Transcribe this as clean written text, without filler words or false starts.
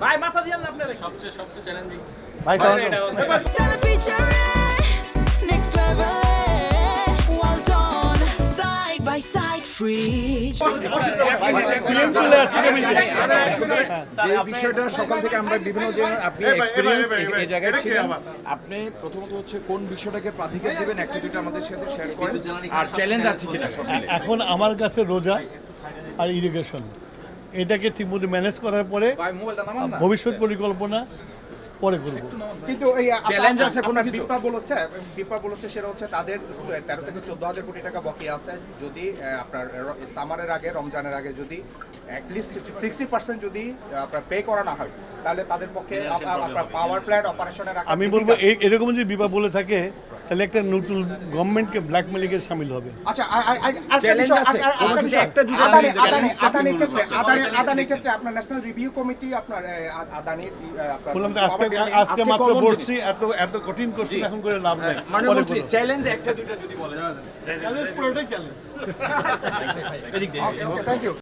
ভাই মাথা দিয়েন না আপনারা সবচেয়ে চ্যালেঞ্জিং ভাই Stella featuring next level. Well done, side by side, free. যে বিষয়টা সকাল থেকে আমরা বিভিন্ন যে আপনি এক্সপেরিয়েন্স এই জায়গায় ছিলেন, আপনি প্রথমত হচ্ছে কোন বিষয়টাকে প্রাধিকার দিবেন একটা দুটো আমাদের সাথে শেয়ার করেন, আর চ্যালেঞ্জ আছে কিনা সব মিলে। এখন আমার কাছে রোজা আর ইরিগেশন এটাকে ঠিকমতো ম্যানেজ করার পরে ভাই মোবাইলটা নামান না। ভবিষ্যৎ পরিকল্পনা পরে করব। কিন্তু এই চ্যালেঞ্জ আছে কোনো কিছু? বিপা বলেছে সেটা হচ্ছে তাদের 13 থেকে 14,000 কোটি টাকা বকেয়া আছে। যদি আপনার সামারের আগে রমজানের আগে যদি অ্যাটলিস্ট 60% যদি আপনার পে করা না হয় তাহলে তাদের পক্ষে আপনার পাওয়ার প্ল্যান্ট অপারেশনের আগে আমি বলবো এরকম যদি বিপা বলে থাকে তাহলে একটা নতুন গভর্নমেন্টকে ব্ল্যাকমেলিংয়ের শামিল হবে। আচ্ছা চ্যালেঞ্জ আছে কোনো কিছু একটা দুটো আদানির ক্ষেত্রে আপনার ন্যাশনাল রিভিউ কমিটি আপনার আদানির বললাম তো আজকে মাত্র বলছি এত কঠিন করছি এখন করে লাভ নাই। মানে বলছি চ্যালেঞ্জ একটা দুটো যদি বলেন। পুরোটাই চ্যালেঞ্জ। Thank you